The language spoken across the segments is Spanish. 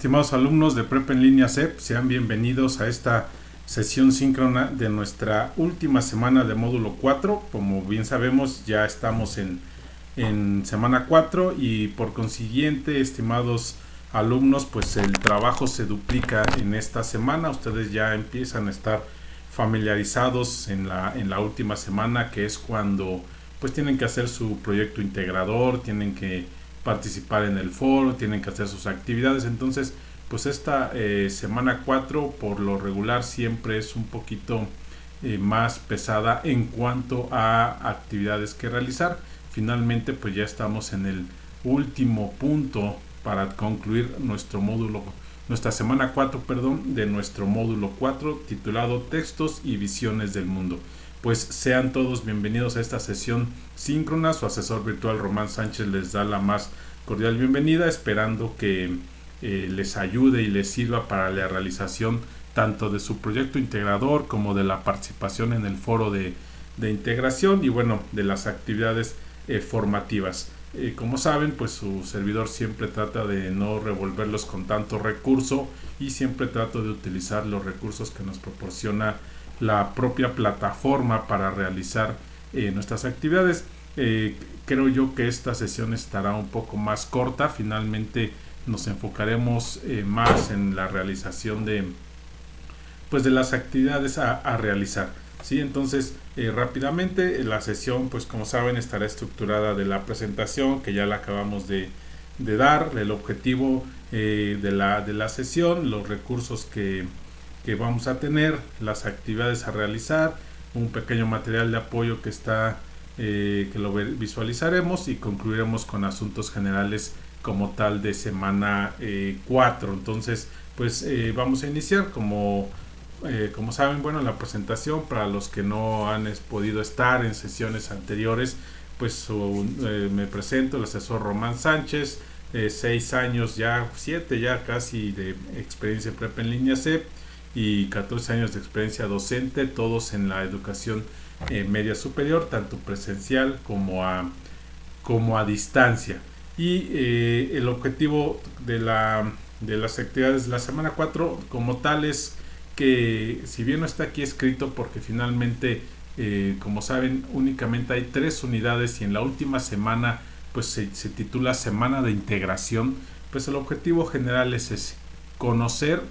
Estimados alumnos de Prepa en Línea CEP, sean bienvenidos a esta sesión síncrona de nuestra última semana de módulo 4. Como bien sabemos, ya estamos en semana 4 y por consiguiente, estimados alumnos, pues el trabajo se duplica en esta semana. Ustedes ya empiezan a estar familiarizados en la última semana, que es cuando pues tienen que hacer su proyecto integrador, tienen que participar en el foro, tienen que hacer sus actividades. Entonces pues esta semana 4 por lo regular siempre es un poquito más pesada en cuanto a actividades que realizar. Finalmente pues ya estamos en el último punto para concluir nuestra semana 4, de nuestro módulo 4 titulado Textos y Visiones del Mundo. Pues sean todos bienvenidos a esta sesión síncrona. Su asesor virtual Román Sánchez les da la más cordial bienvenida, esperando que les ayude y les sirva para la realización tanto de su proyecto integrador como de la participación en el foro de integración y bueno, de las actividades formativas. Como saben, pues su servidor siempre trata de no revolverlos con tanto recurso y siempre trato de utilizar los recursos que nos proporciona la propia plataforma para realizar nuestras actividades. Creo yo que esta sesión estará un poco más corta. Finalmente nos enfocaremos más en la realización de las actividades a realizar. ¿Sí? Entonces rápidamente la sesión, pues como saben, estará estructurada de la presentación que ya la acabamos de dar, el objetivo de la sesión, los recursos que vamos a tener, las actividades a realizar, un pequeño material de apoyo que lo visualizaremos y concluiremos con asuntos generales como tal de semana 4. Entonces pues vamos a iniciar como saben, bueno, la presentación para los que no han podido estar en sesiones anteriores, pues me presento, el asesor Román Sánchez, 6 años ya, 7 ya casi de experiencia en Prepa en Línea CEP y 14 años de experiencia docente, todos en la educación media superior, tanto presencial como a distancia. Y el objetivo de las actividades de la semana 4 como tal es que, si bien no está aquí escrito, porque finalmente como saben únicamente hay 3 unidades y en la última semana pues se titula Semana de Integración, pues el objetivo general es ese: conocer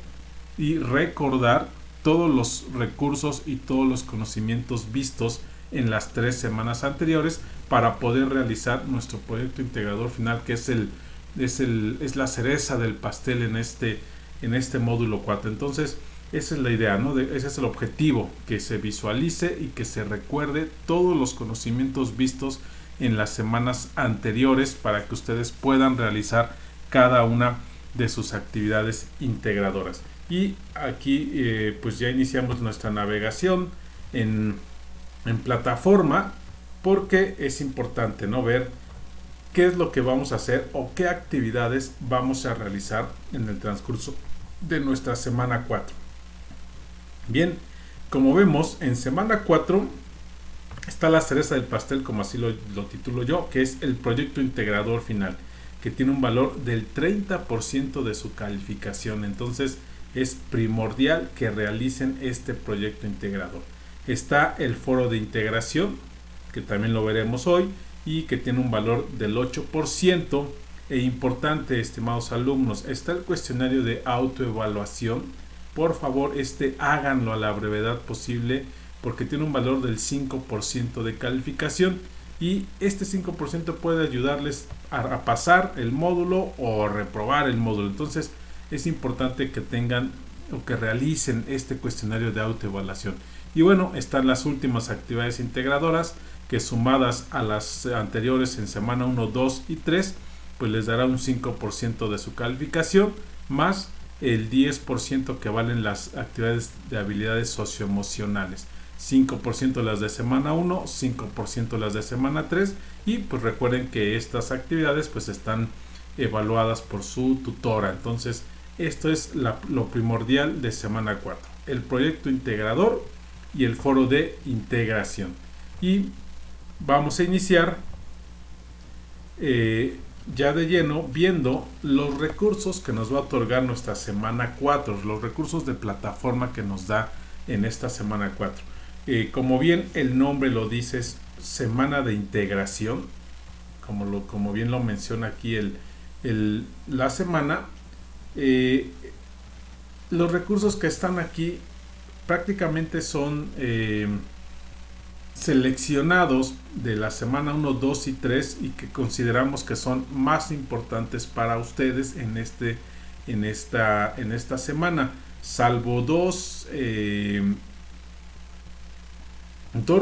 y recordar todos los recursos y todos los conocimientos vistos en las 3 semanas anteriores para poder realizar nuestro proyecto integrador final, que es la cereza del pastel en este módulo 4. Entonces esa es la idea, ¿no? Ese es el objetivo, que se visualice y que se recuerde todos los conocimientos vistos en las semanas anteriores para que ustedes puedan realizar cada una de sus actividades integradoras. Y aquí pues ya iniciamos nuestra navegación en plataforma, porque es importante, ¿no?, ver qué es lo que vamos a hacer o qué actividades vamos a realizar en el transcurso de nuestra semana 4. Bien, como vemos, en semana 4 está la cereza del pastel, como así lo titulo yo, que es el proyecto integrador final, que tiene un valor del 30% de su calificación. Entonces es primordial que realicen este proyecto integrador. Está el foro de integración, que también lo veremos hoy, y que tiene un valor del 8%. E importante, estimados alumnos, está el cuestionario de autoevaluación. Por favor, háganlo a la brevedad posible, porque tiene un valor del 5% de calificación, y este 5% puede ayudarles a pasar el módulo o reprobar el módulo. Entonces es importante que tengan o que realicen este cuestionario de autoevaluación. Y bueno, están las últimas actividades integradoras, que sumadas a las anteriores en semana 1, 2 y 3, pues les dará un 5% de su calificación, más el 10% que valen las actividades de habilidades socioemocionales. 5% las de semana 1, 5% las de semana 3, y pues recuerden que estas actividades pues están evaluadas por su tutora. Entonces esto es lo primordial de semana 4, el proyecto integrador y el foro de integración. Y vamos a iniciar ya de lleno viendo los recursos que nos va a otorgar nuestra semana 4, los recursos de plataforma que nos da en esta semana 4. Como bien el nombre lo dice, es semana de integración, como bien lo menciona aquí la semana. Los recursos que están aquí prácticamente son seleccionados de la semana 1, 2 y 3 y que consideramos que son más importantes para ustedes en esta semana, salvo dos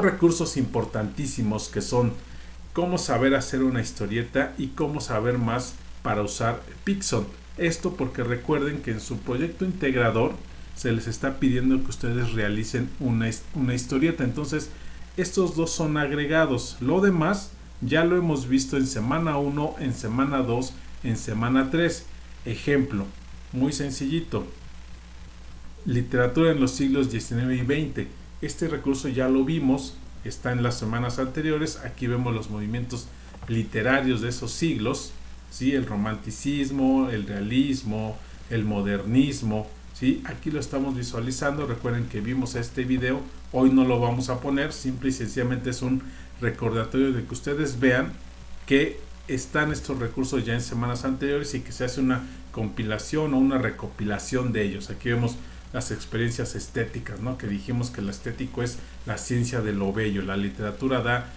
recursos importantísimos que son cómo saber hacer una historieta y cómo saber más para usar Pixon. Esto porque recuerden que en su proyecto integrador se les está pidiendo que ustedes realicen una historieta. Entonces estos dos son agregados. Lo demás ya lo hemos visto en semana 1, en semana 2, en semana 3. Ejemplo, muy sencillito. Literatura en los siglos XIX y XX. Este recurso ya lo vimos, está en las semanas anteriores. Aquí vemos los movimientos literarios de esos siglos, ¿sí? El romanticismo, el realismo, el modernismo, ¿sí? Aquí lo estamos visualizando. Recuerden que vimos este video, hoy no lo vamos a poner, simple y sencillamente es un recordatorio de que ustedes vean que están estos recursos ya en semanas anteriores y que se hace una compilación o una recopilación de ellos. Aquí vemos las experiencias estéticas, ¿no? Que dijimos que lo estético es la ciencia de lo bello. La literatura da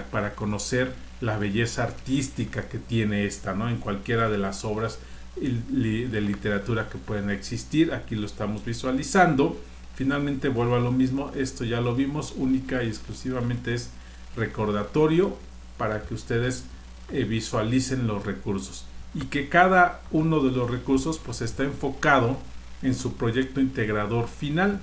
para conocer la belleza artística que tiene esta, ¿no? En cualquiera de las obras de literatura que pueden existir. Aquí lo estamos visualizando. Finalmente vuelvo a lo mismo, esto ya lo vimos, única y exclusivamente es recordatorio para que ustedes visualicen los recursos y que cada uno de los recursos pues está enfocado en su proyecto integrador final,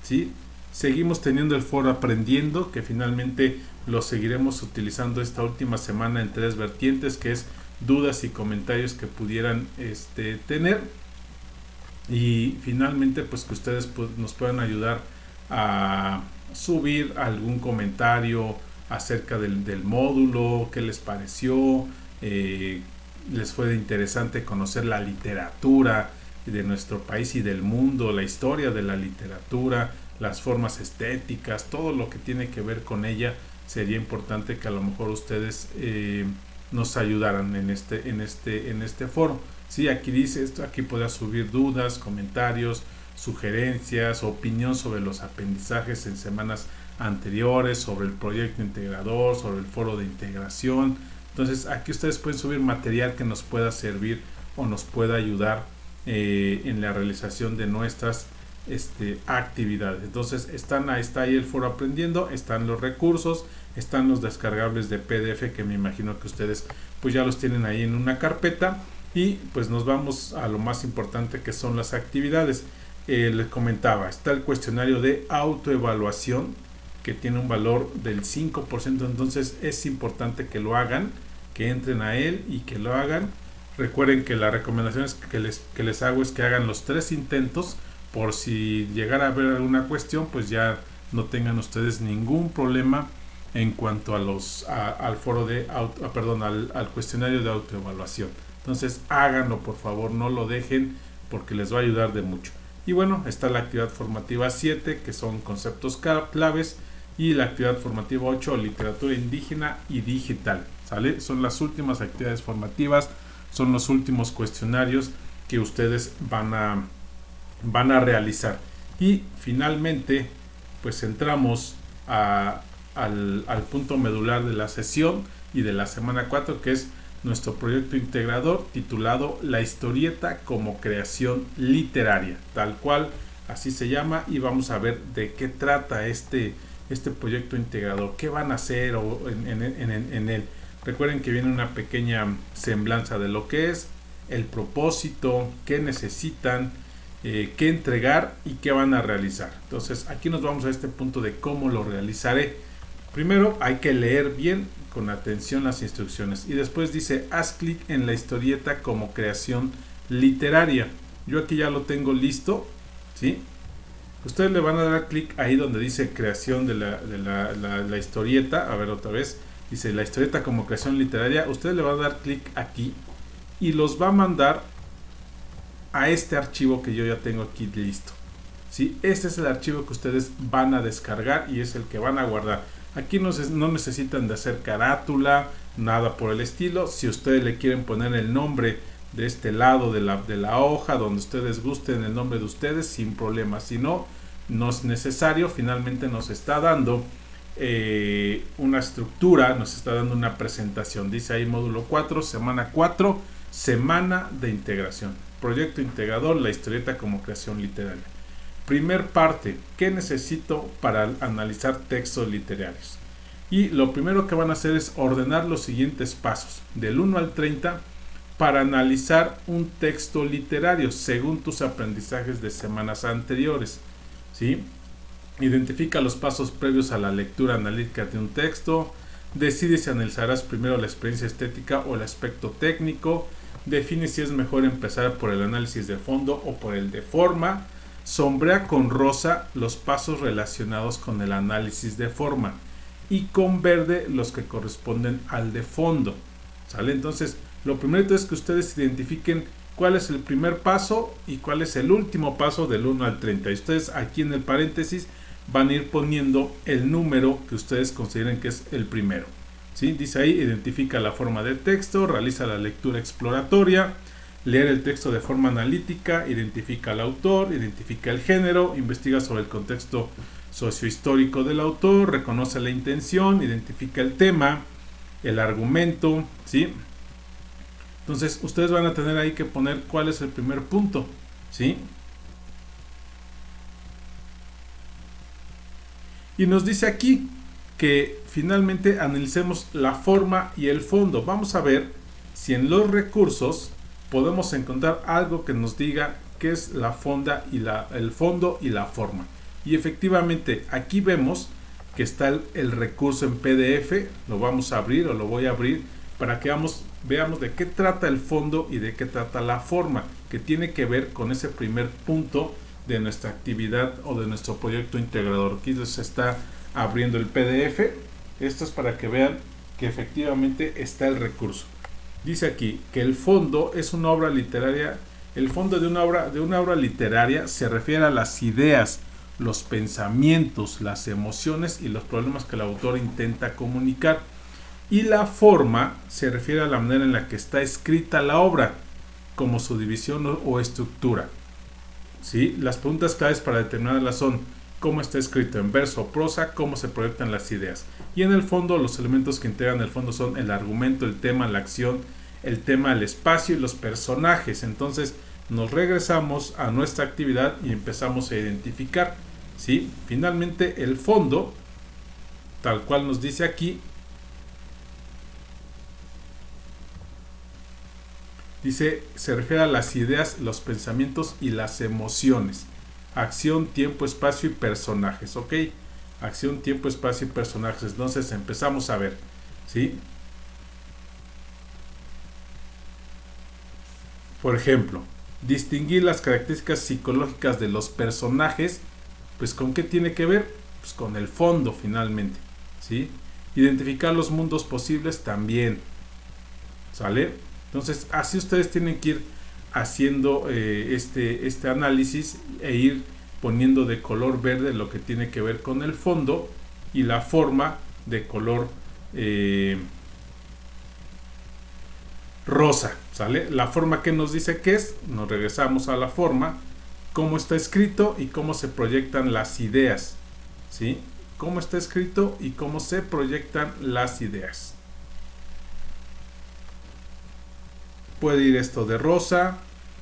¿sí? Seguimos teniendo el foro aprendiendo, que finalmente lo seguiremos utilizando esta última semana en 3 vertientes, que es dudas y comentarios que pudieran tener, y finalmente pues que ustedes nos puedan ayudar a subir algún comentario acerca del módulo, qué les pareció, les fue interesante conocer la literatura de nuestro país y del mundo, la historia de la literatura, las formas estéticas, todo lo que tiene que ver con ella. Sería importante que a lo mejor ustedes nos ayudaran en este foro. Sí, aquí dice esto, aquí podrás subir dudas, comentarios, sugerencias, opinión sobre los aprendizajes en semanas anteriores, sobre el proyecto integrador, sobre el foro de integración. Entonces aquí ustedes pueden subir material que nos pueda servir o nos pueda ayudar en la realización de nuestras actividades. Entonces está ahí el foro aprendiendo, están los recursos, están los descargables de PDF que me imagino que ustedes pues ya los tienen ahí en una carpeta. Y pues nos vamos a lo más importante, que son las actividades. Les comentaba, está el cuestionario de autoevaluación que tiene un valor del 5%, entonces es importante que lo hagan, que entren a él y que lo hagan. Recuerden que la recomendación que les hago es que hagan los 3 intentos, por si llegara a haber alguna cuestión, pues ya no tengan ustedes ningún problema en cuanto al foro de al cuestionario de autoevaluación. Entonces háganlo, por favor, no lo dejen, porque les va a ayudar de mucho. Y bueno, está la actividad formativa 7, que son conceptos claves, y la actividad formativa 8, literatura indígena y digital, ¿sale? Son las últimas actividades formativas, son los últimos cuestionarios que ustedes van a realizar. Y finalmente pues entramos al punto medular de la sesión y de la semana 4, que es nuestro proyecto integrador titulado La historieta como creación literaria, tal cual así se llama, y vamos a ver de qué trata este proyecto integrador, qué van a hacer en él. Recuerden que viene una pequeña semblanza de lo que es, el propósito, qué necesitan, qué entregar y qué van a realizar. Entonces aquí nos vamos a este punto de cómo lo realizaré. Primero hay que leer bien con atención las instrucciones, y después dice haz clic en la historieta como creación literaria. Yo aquí ya lo tengo listo, ¿sí? Ustedes le van a dar clic ahí donde dice creación de la historieta. A ver otra vez, dice la historieta como creación literaria, usted le va a dar clic aquí y los va a mandar a este archivo que yo ya tengo aquí listo. ¿Sí? Este es el archivo que ustedes van a descargar y es el que van a guardar. Aquí no necesitan de hacer carátula, nada por el estilo. Si ustedes le quieren poner el nombre de este lado de la hoja, donde ustedes gusten el nombre de ustedes, sin problema. Si no, no es necesario. Finalmente nos está dando una estructura, nos está dando una presentación. Dice ahí módulo 4, semana 4, semana de integración. Proyecto integrador, la historieta como creación literaria. Primer parte, ¿qué necesito para analizar textos literarios? Y lo primero que van a hacer es ordenar los siguientes pasos, del 1 al 30, para analizar un texto literario según tus aprendizajes de semanas anteriores. ¿Sí? Identifica los pasos previos a la lectura analítica de un texto, decide si analizarás primero la experiencia estética o el aspecto técnico, define si es mejor empezar por el análisis de fondo o por el de forma, sombrea con rosa los pasos relacionados con el análisis de forma y con verde los que corresponden al de fondo. ¿Sale? Entonces, lo primero es que ustedes identifiquen cuál es el primer paso y cuál es el último paso del 1 al 30. Y ustedes aquí en el paréntesis van a ir poniendo el número que ustedes consideren que es el primero. ¿Sí? Dice ahí, identifica la forma de texto, realiza la lectura exploratoria, leer el texto de forma analítica, identifica al autor, identifica el género, investiga sobre el contexto sociohistórico del autor, reconoce la intención, identifica el tema, el argumento, ¿sí? Entonces, ustedes van a tener ahí que poner cuál es el primer punto, ¿sí? Y nos dice aquí que finalmente analicemos la forma y el fondo. Vamos a ver si en los recursos podemos encontrar algo que nos diga qué es la fonda y el fondo y la forma. Y efectivamente aquí vemos que está el recurso en PDF. Lo vamos a abrir o lo voy a abrir para que veamos de qué trata el fondo y de qué trata la forma, que tiene que ver con ese primer punto de nuestra actividad o de nuestro proyecto integrador. Aquí se está abriendo el PDF. Esto es para que vean que efectivamente está el recurso. Dice aquí que el fondo es una obra literaria. El fondo de una obra literaria se refiere a las ideas, los pensamientos, las emociones y los problemas que el autor intenta comunicar. Y la forma se refiere a la manera en la que está escrita la obra, como su división o estructura. ¿Sí? Las preguntas claves para determinarlas son cómo está escrito en verso o prosa, cómo se proyectan las ideas. Y en el fondo, los elementos que integran el fondo son el argumento, el tema, la acción, el tema, el espacio y los personajes. Entonces, nos regresamos a nuestra actividad y empezamos a identificar. ¿Sí? Finalmente, el fondo, tal cual nos dice aquí, dice, se refiere a las ideas, los pensamientos y las emociones. Acción, tiempo, espacio y personajes. ¿Ok? Acción, tiempo, espacio y personajes. Entonces empezamos a ver. ¿Sí? Por ejemplo, distinguir las características psicológicas de los personajes. Pues ¿con qué tiene que ver? Pues con el fondo finalmente. ¿Sí? Identificar los mundos posibles también. ¿Sale? Entonces, así ustedes tienen que ir haciendo este análisis e ir poniendo de color verde lo que tiene que ver con el fondo y la forma de color rosa. ¿Sale? La forma que nos dice que es, nos regresamos a la forma, cómo está escrito y cómo se proyectan las ideas. ¿Sí? Cómo está escrito y cómo se proyectan las ideas. Puede ir esto de rosa,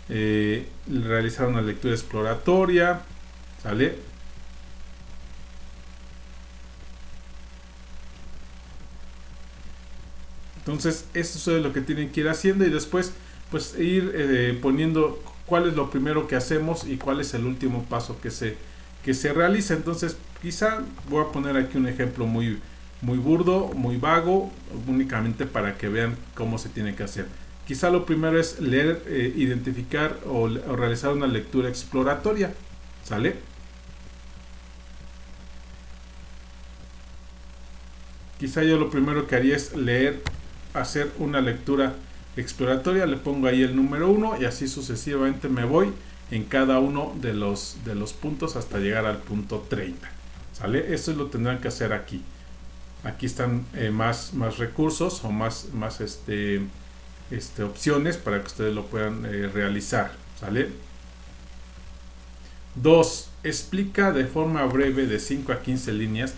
realizar una lectura exploratoria, ¿sale? Entonces, eso es lo que tienen que ir haciendo y después, pues, ir poniendo cuál es lo primero que hacemos y cuál es el último paso que se realiza. Entonces, quizá voy a poner aquí un ejemplo muy burdo, muy vago, únicamente para que vean cómo se tiene que hacer. Quizá lo primero es leer, identificar o realizar una lectura exploratoria. ¿Sale? Quizá yo lo primero que haría es hacer una lectura exploratoria, le pongo ahí el número 1 y así sucesivamente me voy en cada uno de los puntos hasta llegar al punto 30. ¿Sale? Eso lo tendrán que hacer aquí. Aquí están más recursos o más opciones para que ustedes lo puedan realizar. ¿Sale? 2. Explica de forma breve de 5 a 15 líneas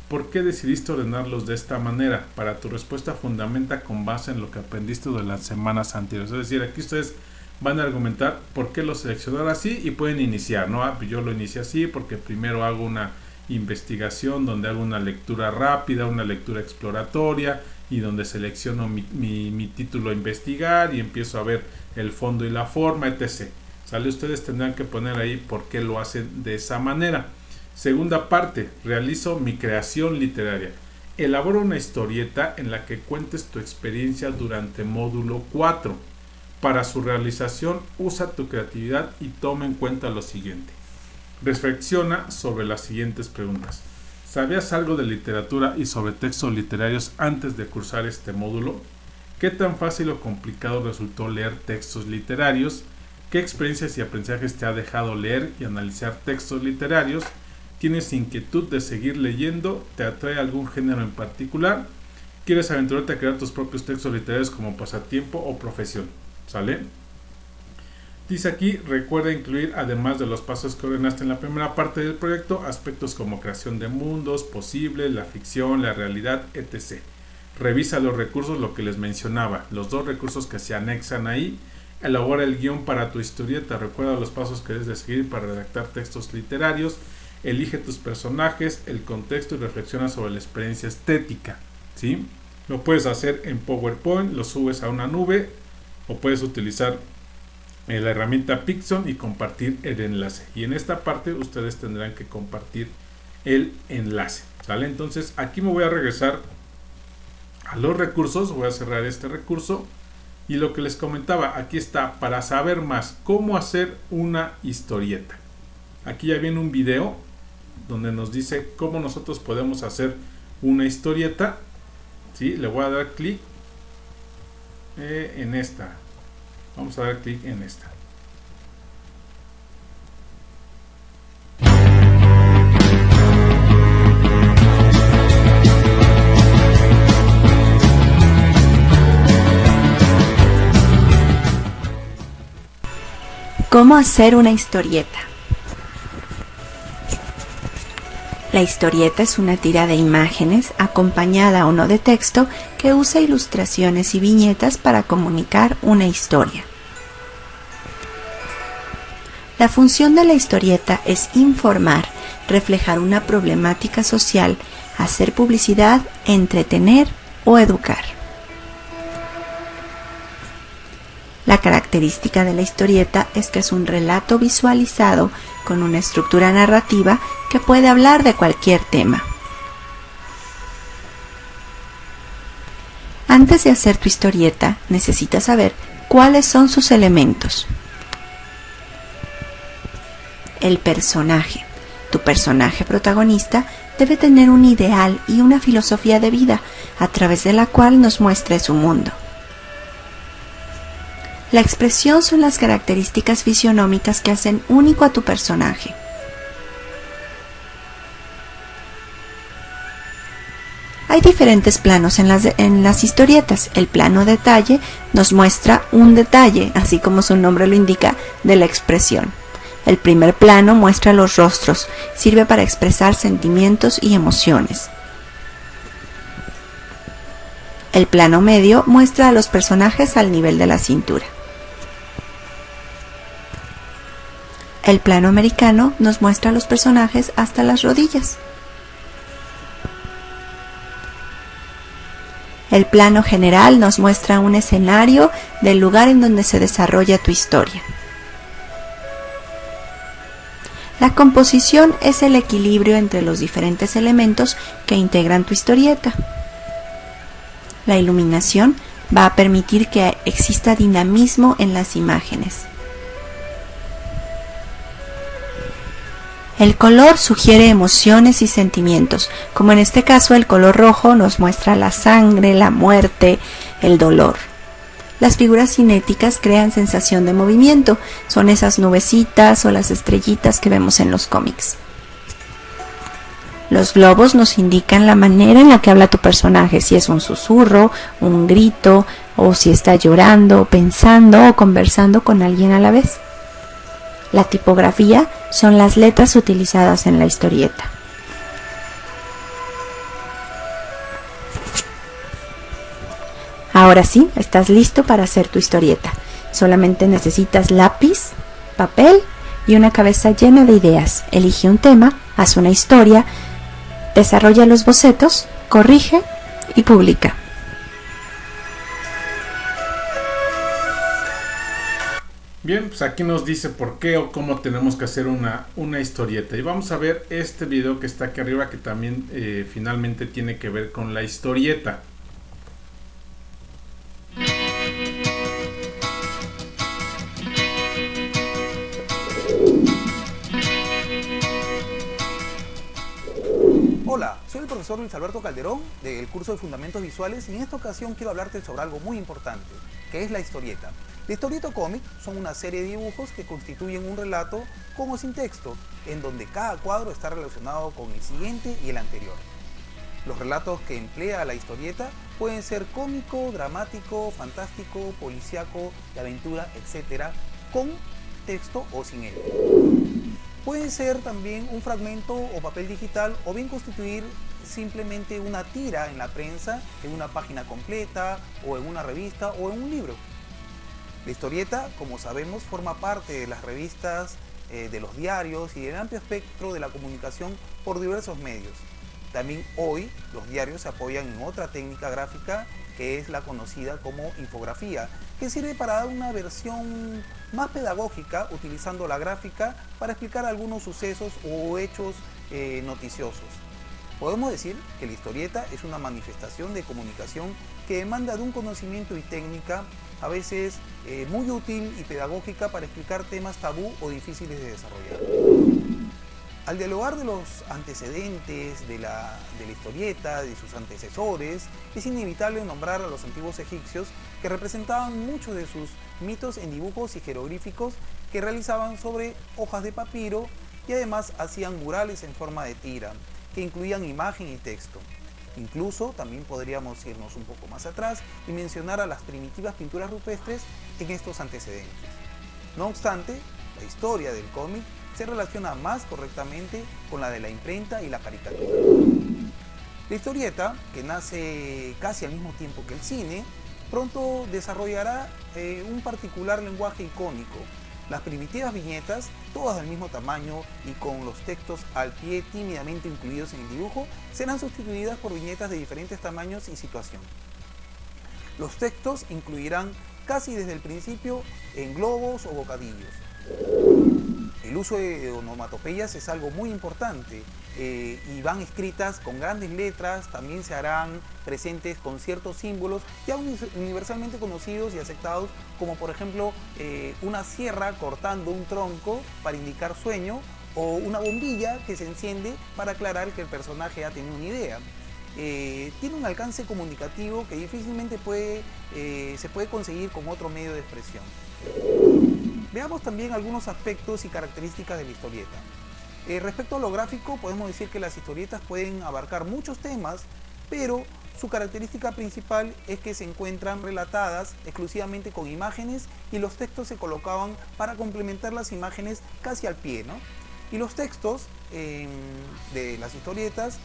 por qué decidiste ordenarlos de esta manera. Para tu respuesta fundamenta con base en lo que aprendiste de las semanas anteriores. Es decir, aquí ustedes van a argumentar por qué lo seleccionaron así y pueden iniciar, ¿no? Yo lo inicié así porque primero hago una investigación donde hago una lectura rápida, una lectura exploratoria y donde selecciono mi título a investigar y empiezo a ver el fondo y la forma, etc. ¿Sale? Ustedes tendrán que poner ahí por qué lo hacen de esa manera. Segunda parte, realizo mi creación literaria. Elabora una historieta en la que cuentes tu experiencia durante módulo 4. Para su realización, usa tu creatividad y toma en cuenta lo siguiente. Reflexiona sobre las siguientes preguntas. ¿Sabías algo de literatura y sobre textos literarios antes de cursar este módulo? ¿Qué tan fácil o complicado resultó leer textos literarios? ¿Qué experiencias y aprendizajes te ha dejado leer y analizar textos literarios? ¿Tienes inquietud de seguir leyendo? ¿Te atrae algún género en particular? ¿Quieres aventurarte a crear tus propios textos literarios como pasatiempo o profesión? ¿Sale? Dice aquí, recuerda incluir, además de los pasos que ordenaste en la primera parte del proyecto, aspectos como creación de mundos posibles, la ficción, la realidad, etc. Revisa los recursos, lo que les mencionaba, los 2 recursos que se anexan ahí. Elabora el guión para tu historieta, recuerda los pasos que debes de seguir para redactar textos literarios. Elige tus personajes, el contexto y reflexiona sobre la experiencia estética, ¿sí? Lo puedes hacer en PowerPoint, lo subes a una nube o puedes utilizar la herramienta Pixon y compartir el enlace. Y en esta parte ustedes tendrán que compartir el enlace, ¿sale? Entonces aquí me voy a regresar a los recursos, voy a cerrar este recurso y lo que les comentaba, aquí está, para saber más, cómo hacer una historieta. Aquí ya viene un video donde nos dice cómo nosotros podemos hacer una historieta, ¿sí? Le voy a dar clic en esta. Vamos a dar clic en esta. ¿Cómo hacer una historieta? La historieta es una tira de imágenes, acompañada o no de texto, que usa ilustraciones y viñetas para comunicar una historia. La función de la historieta es informar, reflejar una problemática social, hacer publicidad, entretener o educar. La característica de la historieta es que es un relato visualizado con una estructura narrativa que puede hablar de cualquier tema. Antes de hacer tu historieta, necesitas saber cuáles son sus elementos. El personaje. Tu personaje protagonista debe tener un ideal y una filosofía de vida a través de la cual nos muestre su mundo. La expresión son las características fisionómicas que hacen único a tu personaje. Hay diferentes planos en las historietas. El plano detalle nos muestra un detalle, así como su nombre lo indica, de la expresión. El primer plano muestra los rostros, sirve para expresar sentimientos y emociones. El plano medio muestra a los personajes al nivel de la cintura. El plano americano nos muestra a los personajes hasta las rodillas. El plano general nos muestra un escenario del lugar en donde se desarrolla tu historia. La composición es el equilibrio entre los diferentes elementos que integran tu historieta. La iluminación va a permitir que exista dinamismo en las imágenes. El color sugiere emociones y sentimientos, como en este caso el color rojo nos muestra la sangre, la muerte, el dolor. Las figuras cinéticas crean sensación de movimiento, son esas nubecitas o las estrellitas que vemos en los cómics. Los globos nos indican la manera en la que habla tu personaje, si es un susurro, un grito, o si está llorando, pensando o conversando con alguien a la vez. La tipografía son las letras utilizadas en la historieta. Ahora sí, estás listo para hacer tu historieta. Solamente necesitas lápiz, papel y una cabeza llena de ideas. Elige un tema, haz una historia, desarrolla los bocetos, corrige y publica. Bien, pues aquí nos dice por qué o cómo tenemos que hacer una historieta. Y vamos a ver este video que está aquí arriba, que también finalmente tiene que ver con la historieta. Hola, soy el profesor Luis Alberto Calderón del curso de Fundamentos Visuales y en esta ocasión quiero hablarte sobre algo muy importante, que es la historieta. La historieta o cómic son una serie de dibujos que constituyen un relato con o sin texto, en donde cada cuadro está relacionado con el siguiente y el anterior. Los relatos que emplea la historieta pueden ser cómico, dramático, fantástico, policíaco, de aventura, etc., con texto o sin él. Pueden ser también un fragmento o papel digital o bien constituir simplemente una tira en la prensa, en una página completa o en una revista o en un libro. La historieta, como sabemos, forma parte de las revistas, de los diarios y del amplio espectro de la comunicación por diversos medios. También hoy los diarios se apoyan en otra técnica gráfica que es la conocida como infografía, que sirve para dar una versión más pedagógica utilizando la gráfica para explicar algunos sucesos o hechos noticiosos. Podemos decir que la historieta es una manifestación de comunicación que demanda de un conocimiento y técnica a veces muy útil y pedagógica para explicar temas tabú o difíciles de desarrollar. Al dialogar de los antecedentes de la historieta, de sus antecesores, es inevitable nombrar a los antiguos egipcios que representaban muchos de sus mitos en dibujos y jeroglíficos que realizaban sobre hojas de papiro y además hacían murales en forma de tira, que incluían imagen y texto. Incluso también podríamos irnos un poco más atrás y mencionar a las primitivas pinturas rupestres en estos antecedentes. No obstante, la historia del cómic se relaciona más correctamente con la de la imprenta y la caricatura. La historieta, que nace casi al mismo tiempo que el cine, pronto desarrollará un particular lenguaje icónico. Las primitivas viñetas, todas del mismo tamaño y con los textos al pie tímidamente incluidos en el dibujo, serán sustituidas por viñetas de diferentes tamaños y situación. Los textos incluirán casi desde el principio en globos o bocadillos. El uso de onomatopeyas es algo muy importante y van escritas con grandes letras, también se harán presentes con ciertos símbolos ya universalmente conocidos y aceptados, como por ejemplo una sierra cortando un tronco para indicar sueño o una bombilla que se enciende para aclarar que el personaje ha tenido una idea. Tiene un alcance comunicativo que difícilmente se puede conseguir con otro medio de expresión. Veamos también algunos aspectos y características de la historieta. Respecto a lo gráfico, podemos decir que las historietas pueden abarcar muchos temas, pero su característica principal es que se encuentran relatadas exclusivamente con imágenes y los textos se colocaban para complementar las imágenes casi al pie, ¿no? Y los textos de las historietas,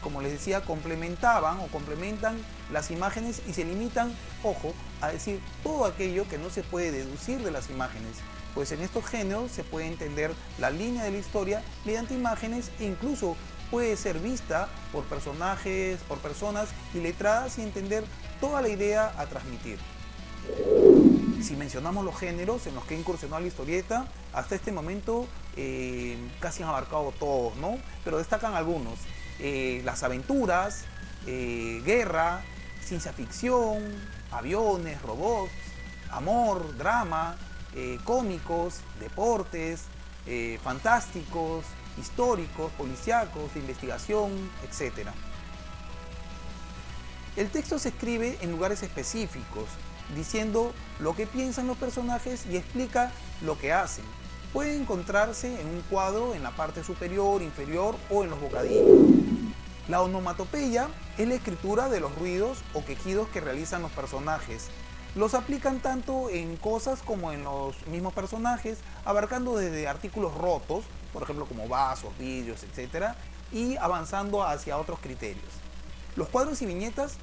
como les decía, complementaban o complementan las imágenes y se limitan, ojo, a decir todo aquello que no se puede deducir de las imágenes, pues en estos géneros se puede entender la línea de la historia mediante imágenes e incluso puede ser vista por personajes, por personas iletradas y entender toda la idea a transmitir. Si mencionamos los géneros en los que incursionó la historieta, hasta este momento casi han abarcado todos, ¿no? Pero destacan algunos. Las aventuras, guerra, ciencia ficción, aviones, robots, amor, drama, cómicos, deportes, fantásticos, históricos, policíacos, de investigación, etc. El texto se escribe en lugares específicos, diciendo lo que piensan los personajes y explica lo que hacen. Puede encontrarse en un cuadro en la parte superior, inferior o en los bocadillos. La onomatopeya es la escritura de los ruidos o quejidos que realizan los personajes. Los aplican tanto en cosas como en los mismos personajes, abarcando desde artículos rotos, por ejemplo como vasos, vidrios, etc., y avanzando hacia otros criterios. Los cuadros y viñetas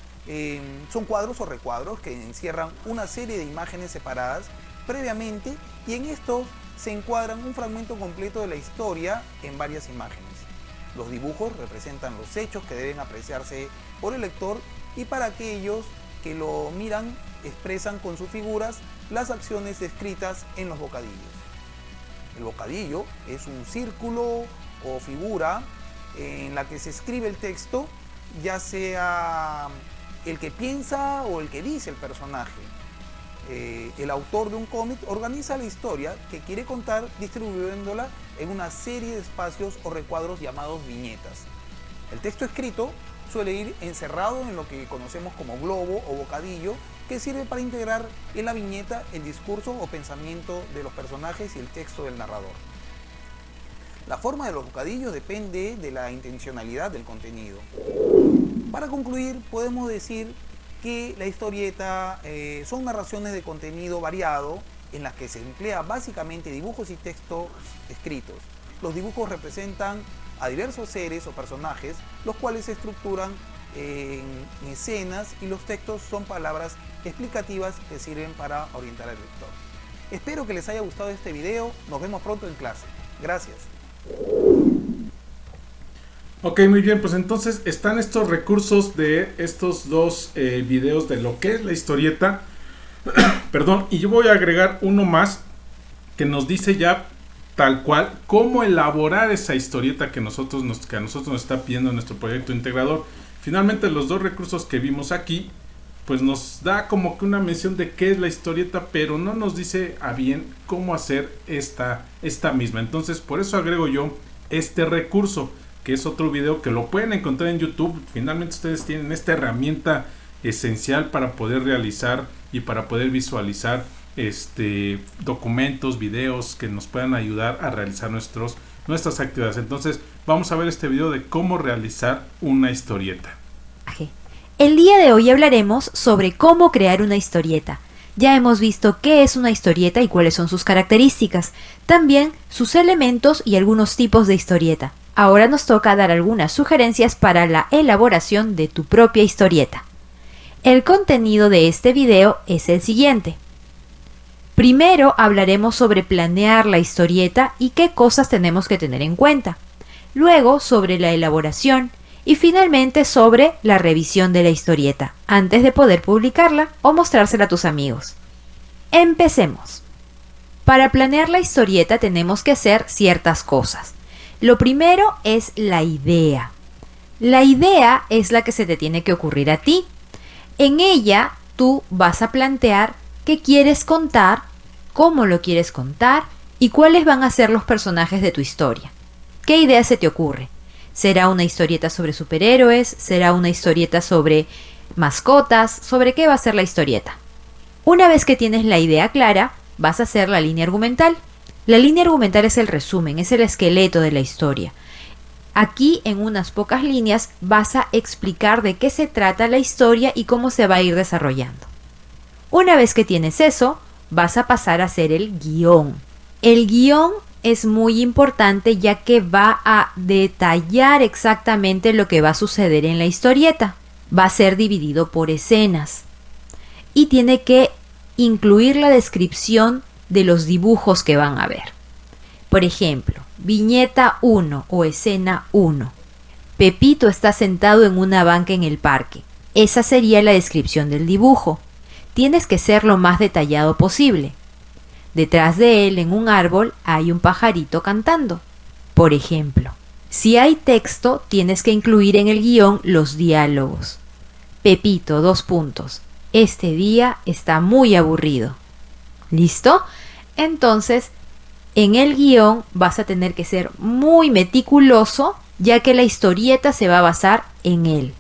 son cuadros o recuadros que encierran una serie de imágenes separadas previamente y en estos se encuadran un fragmento completo de la historia en varias imágenes. Los dibujos representan los hechos que deben apreciarse por el lector y para aquellos que lo miran expresan con sus figuras las acciones descritas en los bocadillos. El bocadillo es un círculo o figura en la que se escribe el texto, ya sea el que piensa o el que dice el personaje. El autor de un cómic organiza la historia que quiere contar distribuyéndola en una serie de espacios o recuadros llamados viñetas. El texto escrito suele ir encerrado en lo que conocemos como globo o bocadillo, que sirve para integrar en la viñeta el discurso o pensamiento de los personajes y el texto del narrador. La forma de los bocadillos depende de la intencionalidad del contenido. Para concluir, podemos decir que la historieta son narraciones de contenido variado en las que se emplea básicamente dibujos y textos escritos. Los dibujos representan a diversos seres o personajes, los cuales se estructuran en escenas y los textos son palabras explicativas que sirven para orientar al lector. Espero que les haya gustado este video, nos vemos pronto en clase. Gracias. Ok, muy bien, pues entonces están estos recursos de estos dos videos de lo que es la historieta. Perdón, y yo voy a agregar uno más que nos dice ya tal cual cómo elaborar esa historieta que a nosotros nos está pidiendo nuestro proyecto integrador. Finalmente los dos recursos que vimos aquí pues nos da como que una mención de qué es la historieta, pero no nos dice a bien cómo hacer esta misma. Entonces por eso agrego yo este recurso, que es otro video que lo pueden encontrar en YouTube. Finalmente ustedes tienen esta herramienta esencial para poder realizar y para poder visualizar documentos, videos que nos puedan ayudar a realizar nuestras actividades. Entonces vamos a ver este video de cómo realizar una historieta. El día de hoy hablaremos sobre cómo crear una historieta. Ya hemos visto qué es una historieta y cuáles son sus características, también sus elementos y algunos tipos de historieta. Ahora nos toca dar algunas sugerencias para la elaboración de tu propia historieta. El contenido de este video es el siguiente. Primero hablaremos sobre planear la historieta y qué cosas tenemos que tener en cuenta. Luego sobre la elaboración y finalmente sobre la revisión de la historieta antes de poder publicarla o mostrársela a tus amigos. Empecemos. Para planear la historieta tenemos que hacer ciertas cosas. Lo primero es la idea. La idea es la que se te tiene que ocurrir a ti. En ella tú vas a plantear qué quieres contar, cómo lo quieres contar y cuáles van a ser los personajes de tu historia. ¿Qué idea se te ocurre? ¿Será una historieta sobre superhéroes? ¿Será una historieta sobre mascotas? ¿Sobre qué va a ser la historieta? Una vez que tienes la idea clara, vas a hacer la línea argumental. La línea argumental es el resumen, es el esqueleto de la historia. Aquí, en unas pocas líneas, vas a explicar de qué se trata la historia y cómo se va a ir desarrollando. Una vez que tienes eso, vas a pasar a hacer el guión. El guión es muy importante ya que va a detallar exactamente lo que va a suceder en la historieta. Va a ser dividido por escenas y tiene que incluir la descripción de los dibujos que van a ver. Por ejemplo, viñeta 1 o escena 1. Pepito está sentado en una banca en el parque. Esa sería la descripción del dibujo. Tienes que ser lo más detallado posible. Detrás de él, en un árbol, hay un pajarito cantando. Por ejemplo, si hay texto, tienes que incluir en el guión los diálogos. Pepito, : este día está muy aburrido. ¿Listo? Entonces, En el guión vas a tener que ser muy meticuloso, ya que la historieta se va a basar en él.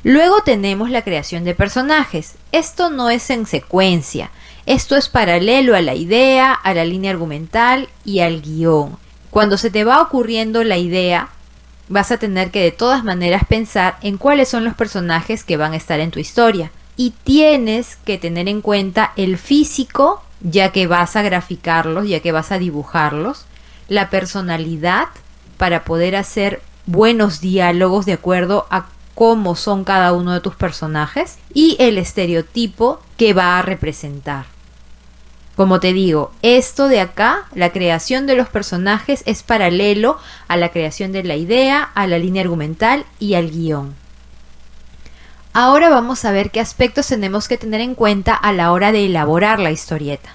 Luego tenemos la creación de personajes. Esto no es en secuencia, esto es paralelo a la idea, a la línea argumental y al guión. Cuando se te va ocurriendo la idea, vas a tener que de todas maneras pensar en cuáles son los personajes que van a estar en tu historia. Y tienes que tener en cuenta el físico, ya que vas a graficarlos, ya que vas a dibujarlos, la personalidad para poder hacer buenos diálogos de acuerdo a cómo son cada uno de tus personajes y el estereotipo que va a representar. Como te digo, esto de acá, la creación de los personajes es paralelo a la creación de la idea, a la línea argumental y al guión. Ahora vamos a ver qué aspectos tenemos que tener en cuenta a la hora de elaborar la historieta.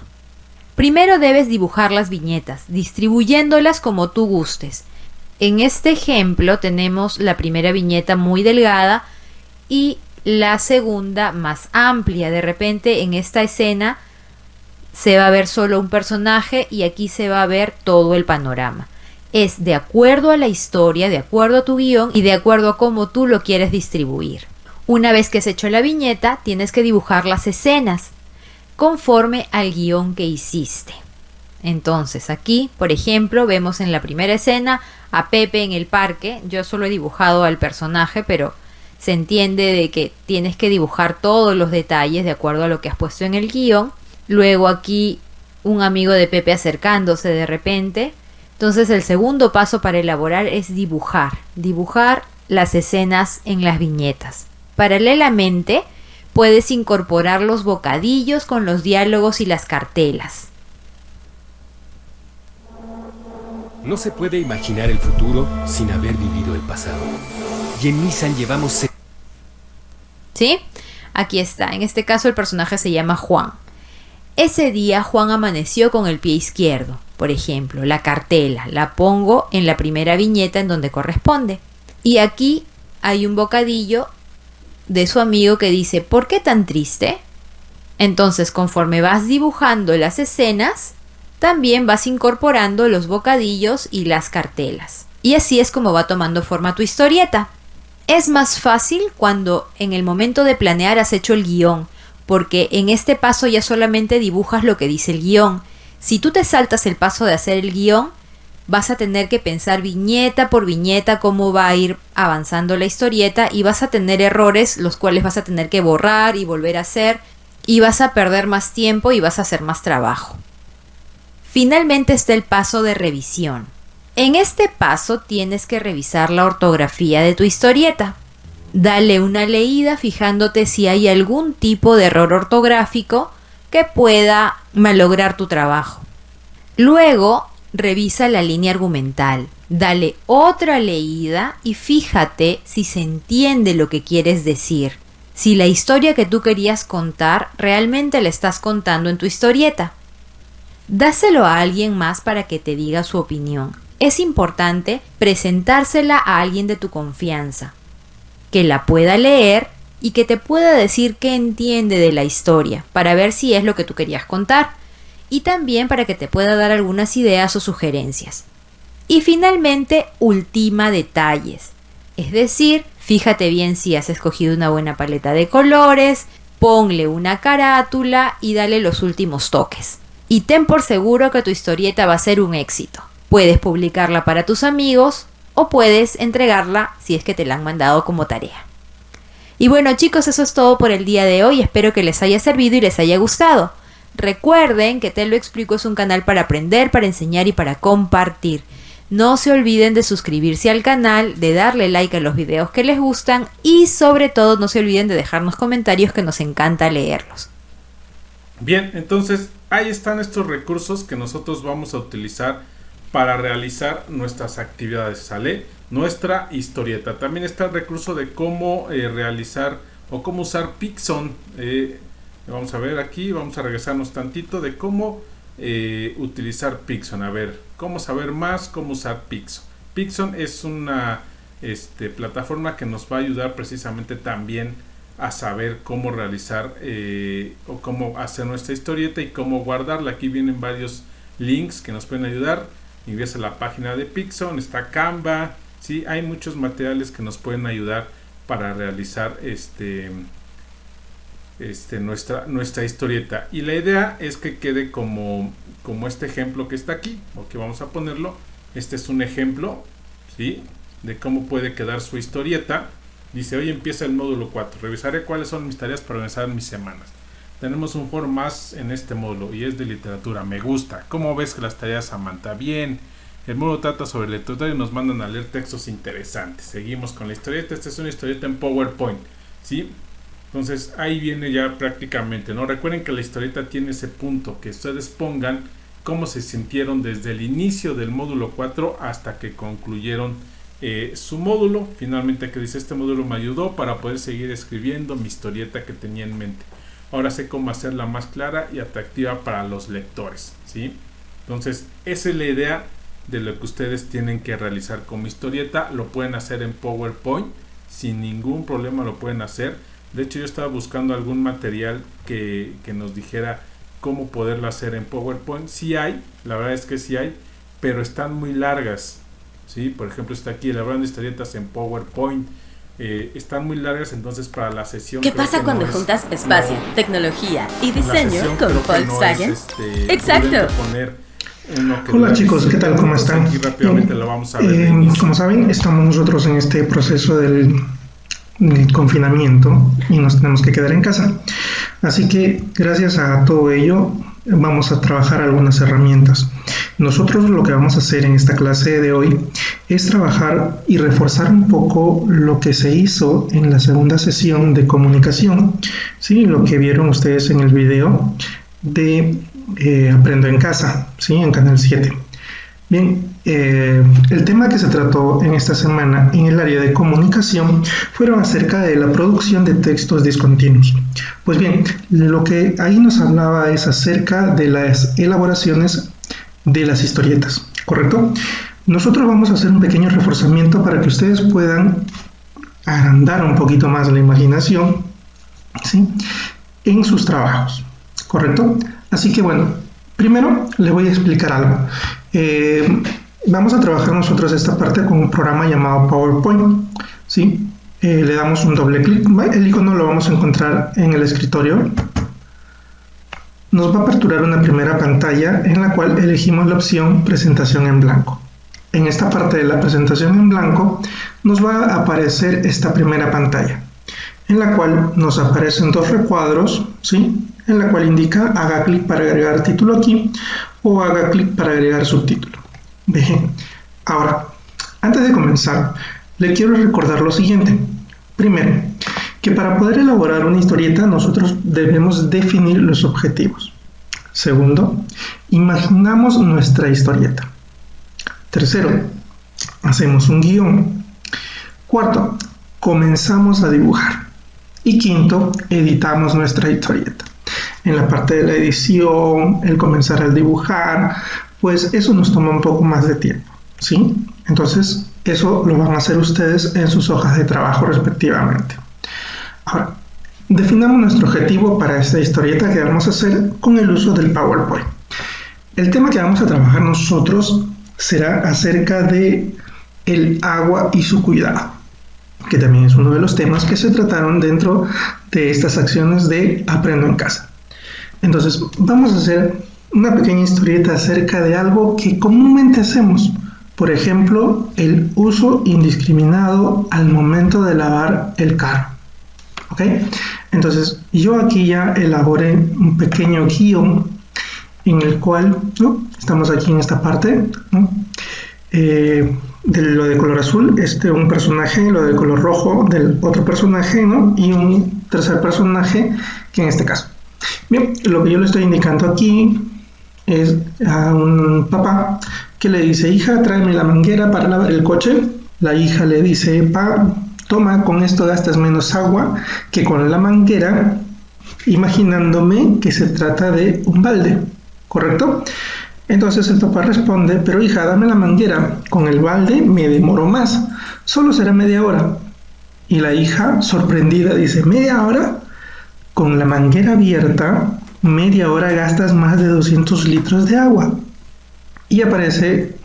Primero debes dibujar las viñetas, distribuyéndolas como tú gustes. En este ejemplo tenemos la primera viñeta muy delgada y la segunda más amplia. De repente en esta escena se va a ver solo un personaje y aquí se va a ver todo el panorama. Es de acuerdo a la historia, de acuerdo a tu guión y de acuerdo a cómo tú lo quieres distribuir. Una vez que has hecho la viñeta, tienes que dibujar las escenas conforme al guión que hiciste. Entonces aquí, por ejemplo, vemos en la primera escena a Pepe en el parque. Yo solo he dibujado al personaje, pero se entiende de que tienes que dibujar todos los detalles de acuerdo a lo que has puesto en el guión. Luego aquí un amigo de Pepe acercándose de repente. Entonces el segundo paso para elaborar es dibujar las escenas en las viñetas. Paralelamente, puedes incorporar los bocadillos con los diálogos y las cartelas. No se puede imaginar el futuro sin haber vivido el pasado. Y en Nissan llevamos... ¿Sí? Aquí está. En este caso el personaje se llama Juan. Ese día Juan amaneció con el pie izquierdo. Por ejemplo, la cartela la pongo en la primera viñeta en donde corresponde. Y aquí hay un bocadillo de su amigo que dice: ¿por qué tan triste? Entonces, conforme vas dibujando las escenas, también vas incorporando los bocadillos y las cartelas. Y así es como va tomando forma tu historieta. Es más fácil cuando en el momento de planear has hecho el guión, porque en este paso ya solamente dibujas lo que dice el guión. Si tú te saltas el paso de hacer el guión, vas a tener que pensar viñeta por viñeta cómo va a ir avanzando la historieta y vas a tener errores los cuales vas a tener que borrar y volver a hacer y vas a perder más tiempo y vas a hacer más trabajo. Finalmente está el paso de revisión. En este paso tienes que revisar la ortografía de tu historieta. Dale una leída fijándote si hay algún tipo de error ortográfico que pueda malograr tu trabajo. Luego, revisa la línea argumental, dale otra leída y fíjate si se entiende lo que quieres decir, si la historia que tú querías contar realmente la estás contando en tu historieta. Dáselo a alguien más para que te diga su opinión. Es importante presentársela a alguien de tu confianza, que la pueda leer y que te pueda decir qué entiende de la historia, para ver si es lo que tú querías contar. Y también para que te pueda dar algunas ideas o sugerencias. Y finalmente, ultima detalles. Es decir, fíjate bien si has escogido una buena paleta de colores, ponle una carátula y dale los últimos toques. Y ten por seguro que tu historieta va a ser un éxito. Puedes publicarla para tus amigos o puedes entregarla si es que te la han mandado como tarea. Y bueno, chicos, eso es todo por el día de hoy. Espero que les haya servido y les haya gustado. Recuerden que Te lo explico es un canal para aprender, para enseñar y para compartir. No se olviden de suscribirse al canal, de darle like a los videos que les gustan y sobre todo no se olviden de dejarnos comentarios, que nos encanta leerlos. Bien, entonces ahí están estos recursos que nosotros vamos a utilizar para realizar nuestras actividades, ¿sale? Nuestra historieta. También está el recurso de cómo realizar o cómo usar Pixon. Vamos a ver aquí, vamos a regresarnos tantito de cómo utilizar Pixon. A ver, cómo saber más, cómo usar Pixon. Pixon es una plataforma que nos va a ayudar precisamente también a saber cómo realizar o cómo hacer nuestra historieta y cómo guardarla. Aquí vienen varios links que nos pueden ayudar. Ingresa a la página de Pixon, está Canva, ¿sí? Hay muchos materiales que nos pueden ayudar para realizar nuestra historieta. Y la idea es que quede como este ejemplo que está aquí, o que vamos a ponerlo. Este es un ejemplo, ¿sí?, de cómo puede quedar su historieta. Dice: hoy empieza el módulo 4, revisaré cuáles son mis tareas para organizar mis semanas. Tenemos un foro más en este módulo y es de literatura. Me gusta. ¿Cómo ves que las tareas, Samantha? Bien. El módulo trata sobre literatura y nos mandan a leer textos interesantes. Seguimos con la historieta. Esta es una historieta en PowerPoint, ¿sí? Entonces ahí viene ya prácticamente, ¿no? Recuerden que la historieta tiene ese punto, que ustedes pongan cómo se sintieron desde el inicio del módulo 4 hasta que concluyeron su módulo. Finalmente, que dice: este módulo me ayudó para poder seguir escribiendo mi historieta que tenía en mente. Ahora sé cómo hacerla más clara y atractiva para los lectores, ¿sí? Entonces esa es la idea de lo que ustedes tienen que realizar como historieta. Lo pueden hacer en PowerPoint sin ningún problema, lo pueden hacer. De hecho, yo estaba buscando algún material que nos dijera cómo poderlo hacer en PowerPoint. Sí hay, la verdad es que sí hay, pero están muy largas, ¿sí? Por ejemplo, está aquí elaborando historietas en PowerPoint. Están muy largas, entonces para la sesión... ¿Qué pasa cuando juntas espacio, tecnología y diseño con Volkswagen? Exacto. Hola chicos, ¿qué tal? ¿Cómo están? Aquí rápidamente lo vamos a ver. Como saben, estamos nosotros en este proceso del confinamiento y nos tenemos que quedar en casa. Así que gracias a todo ello vamos a trabajar algunas herramientas. Nosotros lo que vamos a hacer en esta clase de hoy es trabajar y reforzar un poco lo que se hizo en la segunda sesión de comunicación, ¿sí? Lo que vieron ustedes en el video de Aprendo en Casa, ¿sí? En Canal 7. Bien, el tema que se trató en esta semana en el área de comunicación fueron acerca de la producción de textos discontinuos. Pues bien, lo que ahí nos hablaba es acerca de las elaboraciones de las historietas, ¿correcto? Nosotros vamos a hacer un pequeño reforzamiento para que ustedes puedan agrandar un poquito más la imaginación, ¿sí?, en sus trabajos, ¿correcto? Así que bueno, primero les voy a explicar algo. Vamos a trabajar nosotros esta parte con un programa llamado PowerPoint, ¿sí? Le damos un doble clic, el icono lo vamos a encontrar en el escritorio. Nos va a aperturar una primera pantalla en la cual elegimos la opción presentación en blanco. En esta parte de la presentación en blanco nos va a aparecer esta primera pantalla, en la cual nos aparecen dos recuadros, ¿sí?, en la cual indica haga clic para agregar título aquí o haga clic para agregar subtítulo. Bien, ahora, antes de comenzar, le quiero recordar lo siguiente. Primero, que para poder elaborar una historieta nosotros debemos definir los objetivos. Segundo, imaginamos nuestra historieta. Tercero, hacemos un guión. Cuarto, comenzamos a dibujar. Y quinto, editamos nuestra historieta. En la parte de la edición, el comenzar a dibujar, pues eso nos toma un poco más de tiempo, ¿sí? Entonces, eso lo van a hacer ustedes en sus hojas de trabajo respectivamente. Ahora, definamos nuestro objetivo para esta historieta que vamos a hacer con el uso del PowerPoint. El tema que vamos a trabajar nosotros será acerca de el agua y su cuidado, que también es uno de los temas que se trataron dentro de estas acciones de Aprendo en Casa. Entonces, vamos a hacer una pequeña historieta acerca de algo que comúnmente hacemos. Por ejemplo, el uso indiscriminado al momento de lavar el carro. ¿Ok? Entonces, yo aquí ya elaboré un pequeño guión en el cual, ¿no?, estamos aquí en esta parte, ¿no?, de lo de color azul, un personaje, lo de color rojo del otro personaje, ¿no?, y un tercer personaje, que en este caso. Bien, lo que yo le estoy indicando aquí es a un papá que le dice: hija, tráeme la manguera para lavar el coche. La hija le dice: pa, toma, con esto gastas menos agua que con la manguera, imaginándome que se trata de un balde, ¿correcto? Entonces el papá responde: pero hija, dame la manguera, con el balde me demoro más, solo será media hora. Y la hija, sorprendida, dice: ¿media hora? Con la manguera abierta, media hora gastas más de 200 litros de agua. y aparece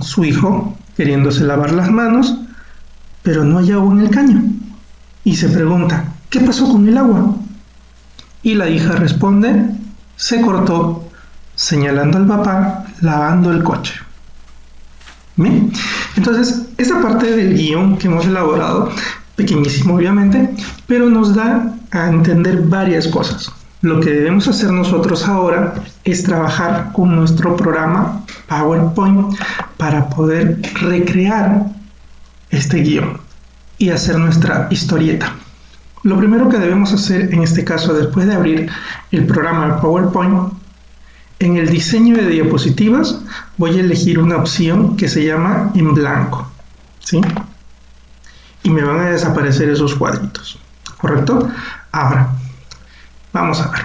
su hijo queriéndose lavar las manos, pero no hay agua en el caño. Y se pregunta, ¿qué pasó con el agua? Y la hija responde, se cortó, señalando al papá lavando el coche. ¿Bien? Entonces, esta parte del guión que hemos elaborado, pequeñísimo obviamente, pero nos da a entender varias cosas. Lo que debemos hacer nosotros ahora es trabajar con nuestro programa PowerPoint para poder recrear este guión y hacer nuestra historieta. Lo primero que debemos hacer en este caso, después de abrir el programa PowerPoint, en el diseño de diapositivas voy a elegir una opción que se llama en blanco, ¿sí? Y me van a desaparecer esos cuadritos, ¿correcto? Ahora, vamos a ver.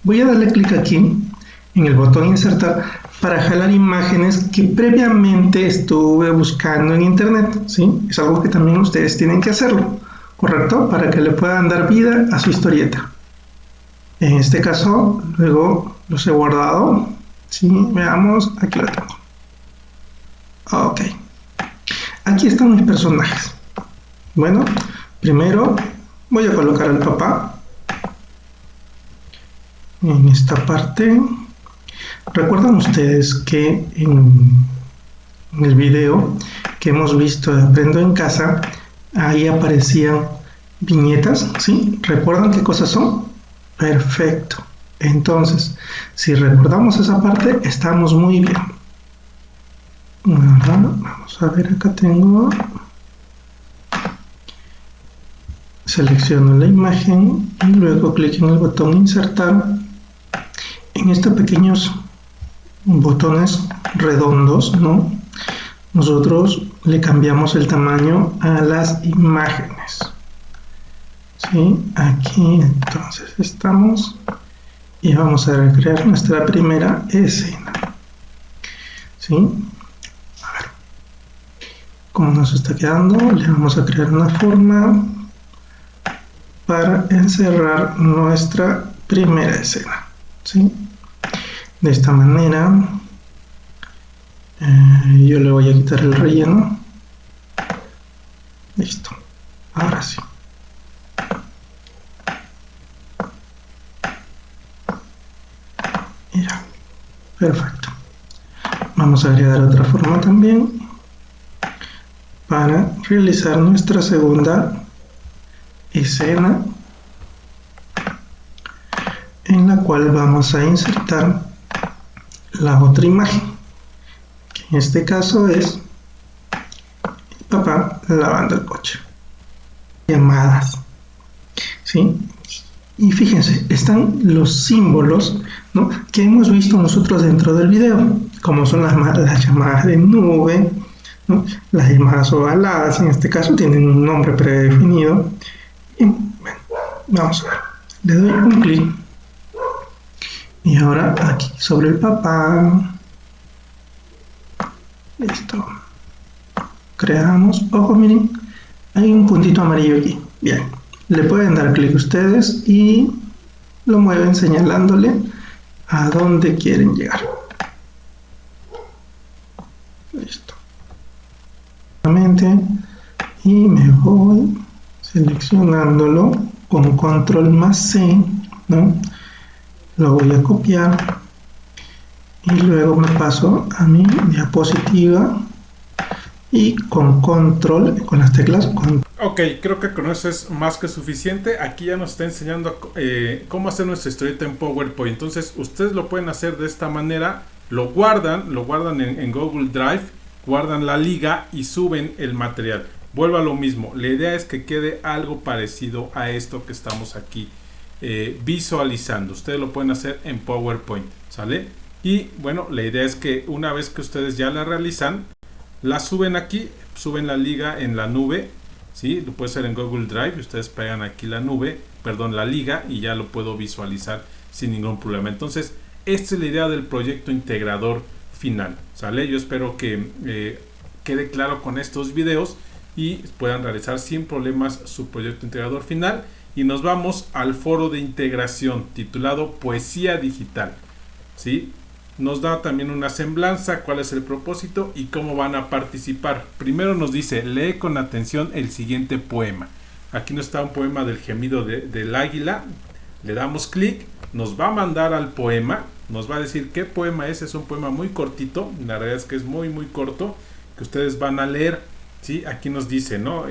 Voy a darle clic aquí en el botón insertar para jalar imágenes que previamente estuve buscando en internet, ¿sí? Es algo que también ustedes tienen que hacerlo, ¿correcto? Para que le puedan dar vida a su historieta. En este caso, luego los he guardado. Sí, veamos, aquí lo tengo. Ok. Aquí están mis personajes. Bueno, primero voy a colocar al papá en esta parte. ¿Recuerdan ustedes que en el video que hemos visto de Aprendo en Casa, ahí aparecían viñetas? ¿Sí? ¿Recuerdan qué cosas son? Perfecto. Entonces, si recordamos esa parte, estamos muy bien. Ahora, vamos a ver, acá tengo. Selecciono la imagen y luego clic en el botón insertar. En estos pequeños botones redondos, ¿no? Nosotros le cambiamos el tamaño a las imágenes. ¿Sí? Aquí entonces estamos y vamos a recrear nuestra primera escena. ¿Sí? A ver cómo nos está quedando. Le vamos a crear una forma para encerrar nuestra primera escena. ¿Sí? De esta manera yo le voy a quitar el relleno. Listo. Ahora sí. Y ya. Perfecto. Vamos a agregar otra forma también para realizar nuestra segunda escena, en la cual vamos a insertar la otra imagen, que en este caso es el papá lavando el coche. Llamadas, ¿sí? Y fíjense, están los símbolos, ¿no?, que hemos visto nosotros dentro del video, como son las llamadas de nube, ¿no?, las llamadas ovaladas. En este caso tienen un nombre predefinido. Y, bueno, vamos a ver, le doy un clic y ahora aquí sobre el papá, listo, creamos, ojo, miren, hay un puntito amarillo aquí. Bien, le pueden dar clic ustedes y lo mueven señalándole a dónde quieren llegar. Listo. Y me voy seleccionándolo con control más C, ¿no? Lo voy a copiar y luego me paso a mi diapositiva y con control, con las teclas control. Ok, creo que con eso es más que suficiente. Aquí ya nos está enseñando cómo hacer nuestra historieta en PowerPoint. Entonces ustedes lo pueden hacer de esta manera. Lo guardan en Google Drive, guardan la liga y suben el material. Vuelvo a lo mismo. La idea es que quede algo parecido a esto que estamos aquí visualizando. Ustedes lo pueden hacer en PowerPoint, ¿sale? Y bueno, la idea es que una vez que ustedes ya la realizan, la suben aquí, suben la liga en la nube, ¿sí? Lo puede ser en Google Drive y ustedes pegan aquí la liga, y ya lo puedo visualizar sin ningún problema. Entonces, esta es la idea del proyecto integrador final, ¿sale? Yo espero que quede claro con estos videos y puedan realizar sin problemas su proyecto integrador final. Y nos vamos al foro de integración titulado Poesía Digital, ¿sí? nos da también una semblanza, cuál es el propósito y cómo van a participar. Primero nos dice, lee con atención el siguiente poema. Aquí nos está un poema del gemido del águila. Le damos clic, nos va a mandar al poema, nos va a decir qué poema es un poema muy cortito, la verdad es que es muy corto, que ustedes van a leer, ¿sí? Aquí nos dice, ¿no?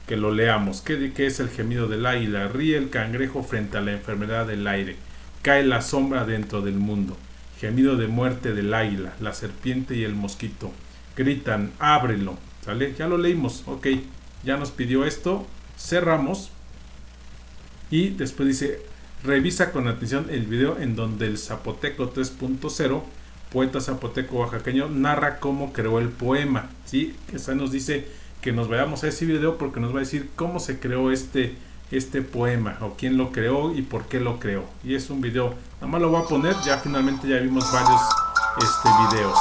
Que lo leamos. ¿Qué es el gemido del águila? Ríe el cangrejo frente a la enfermedad del aire, cae la sombra dentro del mundo, gemido de muerte del águila, la serpiente y el mosquito, gritan, ábrelo, ¿sale? Ya lo leímos, ok, ya nos pidió esto, cerramos, y después dice, revisa con atención el video en donde el zapoteco 3.0, poeta zapoteco oaxaqueño, narra cómo creó el poema, ¿sí? Esa nos dice que nos vayamos a ese video porque nos va a decir cómo se creó este poema, o quién lo creó y por qué lo creó. Y es un video, nada más lo voy a poner, ya finalmente ya vimos varios videos.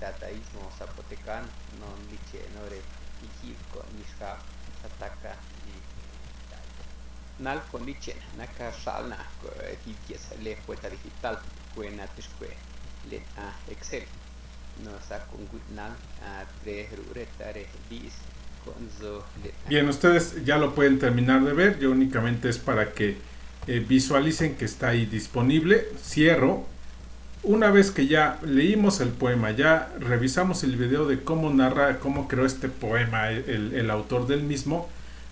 Dadaísmo zapotecano, non dice nore ikiuko nisha sataka y nal con dice naka salna hikies le poeta digital cuena tisque le excel no sa con gutnal tre retare dis conzo. Bien, ustedes ya lo pueden terminar de ver, yo únicamente es para que visualicen que está ahí disponible. Cierro. Una vez que ya leímos el poema, ya revisamos el video de cómo narra, cómo creó este poema el autor del mismo,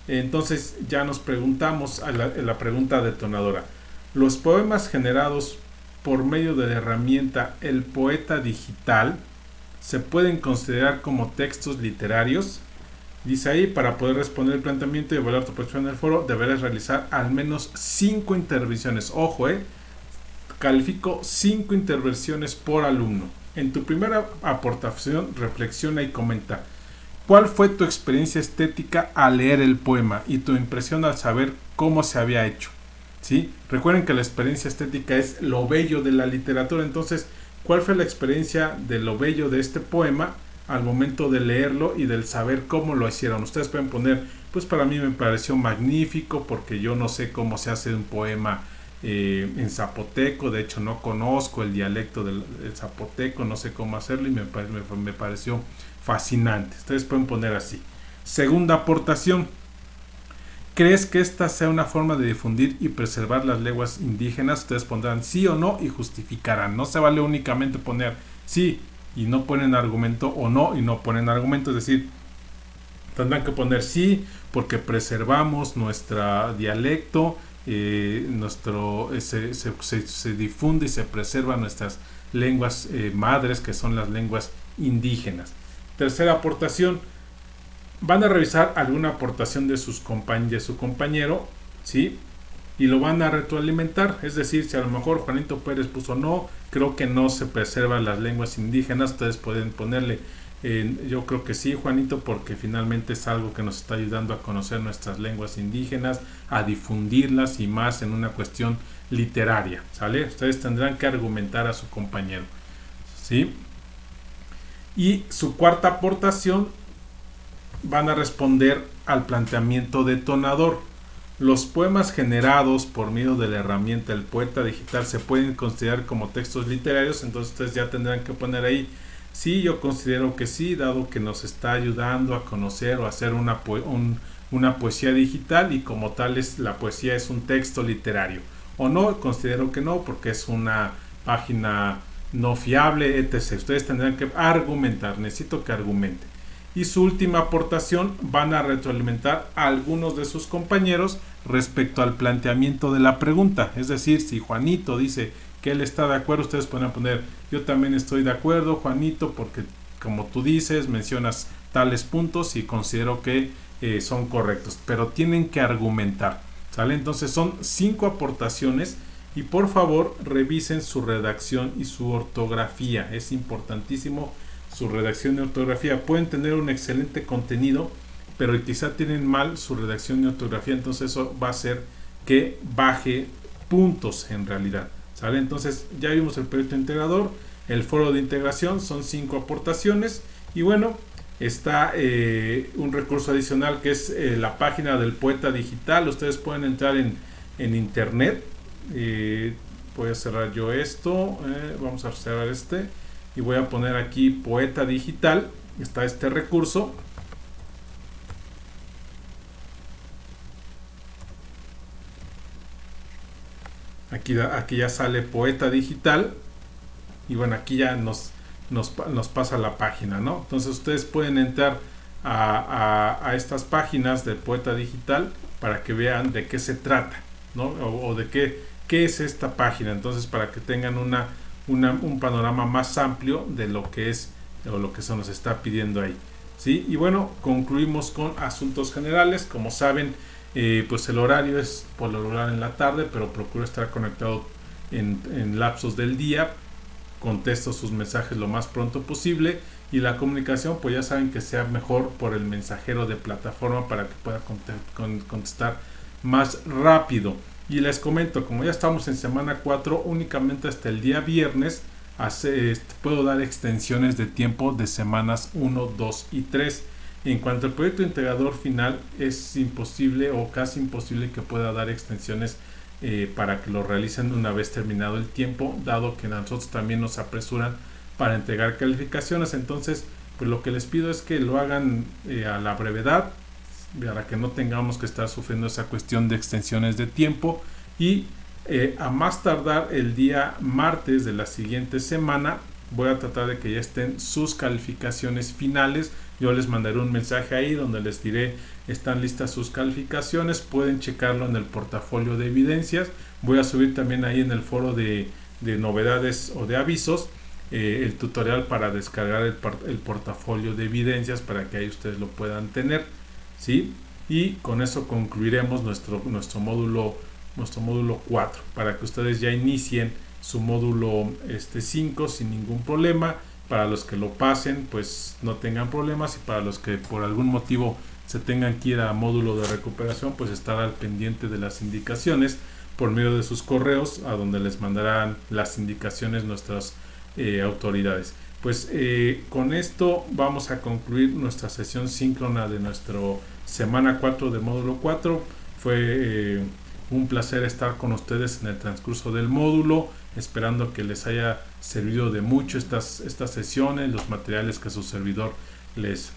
entonces ya nos preguntamos la pregunta detonadora. ¿Los poemas generados por medio de la herramienta El Poeta Digital se pueden considerar como textos literarios? Dice ahí, para poder responder el planteamiento y evaluar tu participación en el foro, deberás realizar al menos 5 intervenciones. Ojo, califico 5 intervenciones por alumno. En tu primera aportación, reflexiona y comenta cuál fue tu experiencia estética al leer el poema y tu impresión al saber cómo se había hecho, ¿sí? Recuerden que la experiencia estética es lo bello de la literatura, entonces, ¿cuál fue la experiencia de lo bello de este poema al momento de leerlo y del saber cómo lo hicieron? Ustedes pueden poner, pues para mí me pareció magnífico porque yo no sé cómo se hace un poema en zapoteco, de hecho no conozco el dialecto del zapoteco, no sé cómo hacerlo y me pareció fascinante. Ustedes pueden poner así. Segunda aportación, ¿crees que esta sea una forma de difundir y preservar las lenguas indígenas? Ustedes pondrán sí o no y justificarán. No se vale únicamente poner sí y no ponen argumento, o no y no ponen argumento, es decir, tendrán que poner sí porque preservamos nuestro dialecto, se difunde y se preserva nuestras lenguas madres, que son las lenguas indígenas. Tercera aportación, van a revisar alguna aportación de su compañero, ¿sí? Y lo van a retroalimentar, es decir, si a lo mejor Juanito Pérez puso no, creo que no se preservan las lenguas indígenas, ustedes pueden ponerle yo creo que sí, Juanito, porque finalmente es algo que nos está ayudando a conocer nuestras lenguas indígenas, a difundirlas y más en una cuestión literaria, ¿sale? Ustedes tendrán que argumentar a su compañero, ¿sí? Y su cuarta aportación, van a responder al planteamiento detonador. Los poemas generados por medio de la herramienta El Poeta Digital se pueden considerar como textos literarios, entonces ustedes ya tendrán que poner ahí sí, yo considero que sí, dado que nos está ayudando a conocer o hacer una poesía digital y como tal la poesía es un texto literario. O no, considero que no, porque es una página no fiable, etc. Ustedes tendrán que argumentar, necesito que argumente. Y su última aportación, van a retroalimentar a algunos de sus compañeros respecto al planteamiento de la pregunta. Es decir, si Juanito dice que él está de acuerdo, ustedes pueden poner yo también estoy de acuerdo, Juanito, porque como tú dices, mencionas tales puntos y considero que son correctos, pero tienen que argumentar, ¿sale? Entonces son 5 aportaciones y por favor revisen su redacción y su ortografía, es importantísimo su redacción de ortografía. Pueden tener un excelente contenido, pero quizá tienen mal su redacción de ortografía, entonces eso va a hacer que baje puntos en realidad, ¿sale? Entonces ya vimos el proyecto integrador, el foro de integración, son 5 aportaciones, y bueno, está un recurso adicional que es la página del Poeta Digital. Ustedes pueden entrar en internet. Voy a cerrar yo esto, vamos a cerrar este y voy a poner aquí Poeta Digital. Está este recurso. Aquí ya sale Poeta Digital, y bueno, aquí ya nos pasa la página, ¿no? Entonces ustedes pueden entrar a estas páginas del Poeta Digital para que vean de qué se trata, ¿no? O de qué es esta página. Entonces, para que tengan un panorama más amplio de lo que es o lo que se nos está pidiendo ahí, ¿sí? Y bueno, concluimos con asuntos generales. Como saben, pues el horario es por lo regular en la tarde, pero procuro estar conectado en lapsos del día. Contesto sus mensajes lo más pronto posible, y la comunicación, pues ya saben que sea mejor por el mensajero de plataforma para que pueda contestar más rápido. Y les comento, como ya estamos en semana 4, únicamente hasta el día viernes puedo dar extensiones de tiempo de semanas 1, 2 y 3. En cuanto al proyecto integrador final, es imposible o casi imposible que pueda dar extensiones para que lo realicen una vez terminado el tiempo, dado que nosotros también nos apresuran para entregar calificaciones. Entonces, pues lo que les pido es que lo hagan a la brevedad, para que no tengamos que estar sufriendo esa cuestión de extensiones de tiempo, y a más tardar el día martes de la siguiente semana voy a tratar de que ya estén sus calificaciones finales. Yo les mandaré un mensaje ahí donde les diré: están listas sus calificaciones, pueden checarlo en el portafolio de evidencias. Voy a subir también ahí en el foro de novedades o de avisos el tutorial para descargar el portafolio de evidencias, para que ahí ustedes lo puedan tener, ¿sí? Y con eso concluiremos nuestro módulo 4, para que ustedes ya inicien su módulo 5 sin ningún problema. Para los que lo pasen, pues no tengan problemas, y para los que por algún motivo se tengan que ir a módulo de recuperación, pues estar al pendiente de las indicaciones por medio de sus correos, a donde les mandarán las indicaciones nuestras autoridades. Pues con esto vamos a concluir nuestra sesión síncrona de nuestro semana 4 de módulo 4. Fue un placer estar con ustedes en el transcurso del módulo, esperando que les haya servido de mucho estas sesiones, los materiales que su servidor les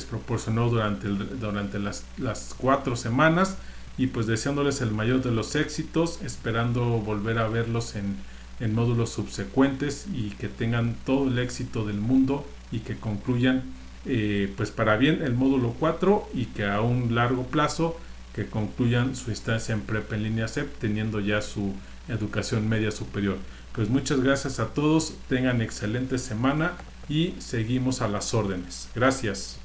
proporcionó durante las 4 semanas, y pues deseándoles el mayor de los éxitos, esperando volver a verlos en módulos subsecuentes, y que tengan todo el éxito del mundo, y que concluyan pues para bien el módulo 4, y que a un largo plazo que concluyan su instancia en prepa en línea CEP, teniendo ya su educación media superior. Pues muchas gracias a todos, tengan excelente semana y seguimos a las órdenes. Gracias.